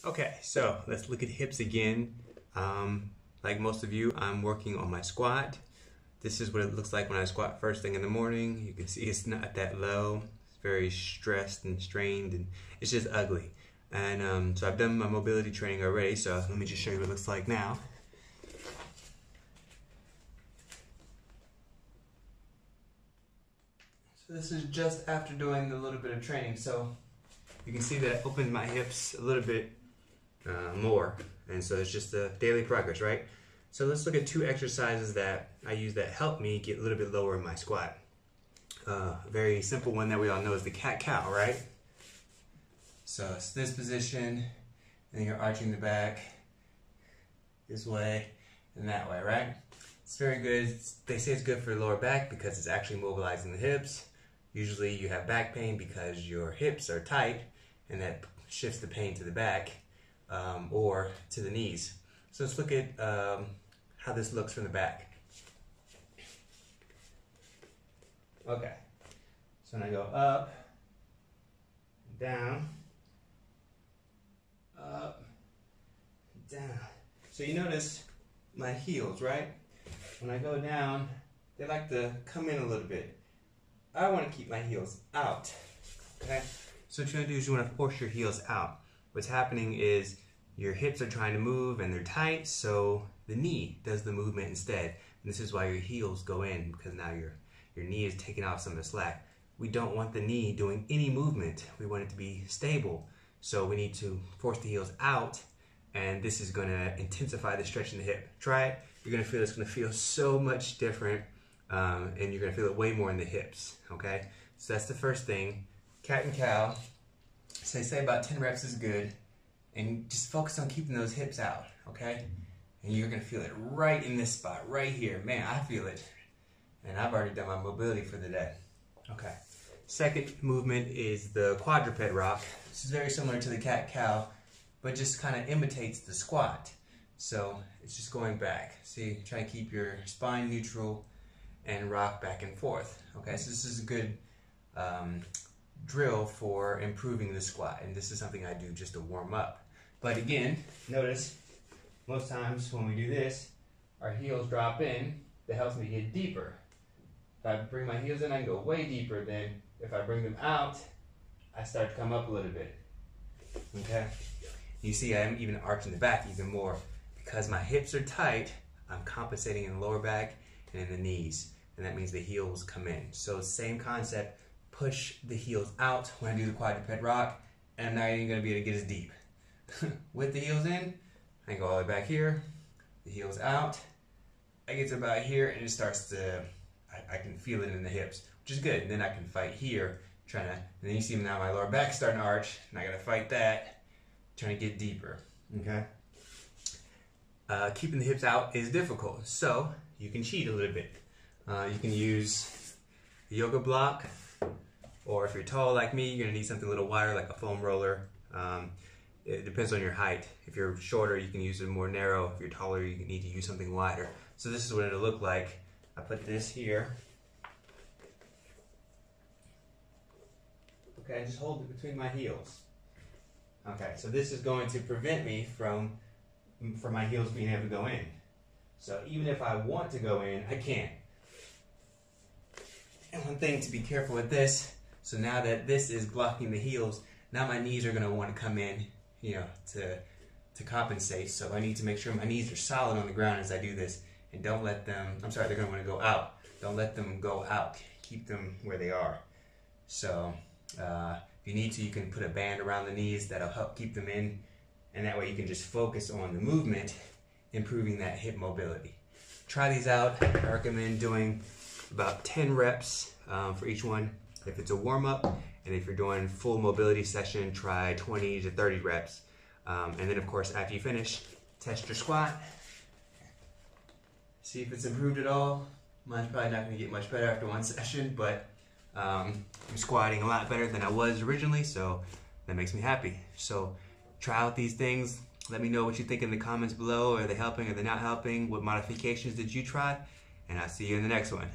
Okay, so let's look at hips again. Like most of you, I'm working on my squat. This is what it looks like when I squat first thing in the morning. You can see it's not that low. It's very stressed and strained, and it's just ugly. And so I've done my mobility training already, so let me just show you what it looks like now. So this is just after doing a little bit of training. So you can see that I opened my hips a little bit more, and so it's just a daily progress, right? So let's look at two exercises that I use that help me get a little bit lower in my squat. Very simple one that we all know is the cat-cow, right? So it's this position, and then you're arching the back this way and that way, right? It's very good. They say it's good for the lower back because it's actually mobilizing the hips. Usually you have back pain because your hips are tight, and that shifts the pain to the back or to the knees. So let's look at how this looks from the back. Okay, so when I go up, down, up, down. So you notice my heels, right? When I go down, they like to come in a little bit. I want to keep my heels out, okay? So what you want to do is you want to force your heels out. What's happening is your hips are trying to move and they're tight, so the knee does the movement instead. And this is why your heels go in, because now your knee is taking off some of the slack. We don't want the knee doing any movement. We want it to be stable. So we need to force the heels out, and this is going to intensify the stretch in the hip. Try it. You're going to feel it's going to feel so much different, and you're going to feel it way more in the hips, okay? So that's the first thing. Cat and cow. So they say about 10 reps is good, and just focus on keeping those hips out, okay? And you're going to feel it right in this spot, right here. Man, I feel it. And I've already done my mobility for the day. Okay. Second movement is the quadruped rock. This is very similar to the cat-cow, but just kind of imitates the squat. So it's just going back. See, try to keep your spine neutral and rock back and forth. Okay, so this is a good drill for improving the squat, and this is something I do just to warm up. But again, notice most times when we do this, our heels drop in. That helps me get deeper. If I bring my heels in, I can go way deeper than if I bring them out, I start to come up a little bit. Okay? You see I'm even arching the back even more. Because my hips are tight, I'm compensating in the lower back and in the knees. And that means the heels come in. So same concept, push the heels out when I do the quadruped rock, and I'm not even going to be able to get as deep. With the heels in, I go all the way back here, the heels out, I get to about here, and it starts to, I can feel it in the hips, which is good. And then I can fight here, and then you see now my lower back starting to arch, and I got to fight that, trying to get deeper, okay? Keeping the hips out is difficult, so you can cheat a little bit. You can use the yoga block, or if you're tall like me, you're going to need something a little wider like a foam roller. It depends on your height. If you're shorter, you can use it more narrow. If you're taller, you need to use something wider. So this is what it'll look like. I put this here. Okay, just hold it between my heels. Okay, so this is going to prevent me from my heels being able to go in. So even if I want to go in, I can't. And one thing to be careful with this, so now that this is blocking the heels, now my knees are going to want to come in, you know, to compensate. So I need to make sure my knees are solid on the ground as I do this, and don't let them, I'm sorry, they're going to want to go out. Don't let them go out. Keep them where they are. So if you need to, you can put a band around the knees that'll help keep them in, and that way you can just focus on the movement, improving that hip mobility. Try these out. I recommend doing about 10 reps for each one if it's a warm-up, and if you're doing full mobility session, try 20 to 30 reps. And then of course, after you finish, test your squat, see if it's improved at all. Mine's probably not going to get much better after one session, but I'm squatting a lot better than I was originally, so that makes me happy. So try out these things. Let me know what you think in the comments below. Are they helping? Are they not helping? What modifications did you try? And I'll see you in the next one.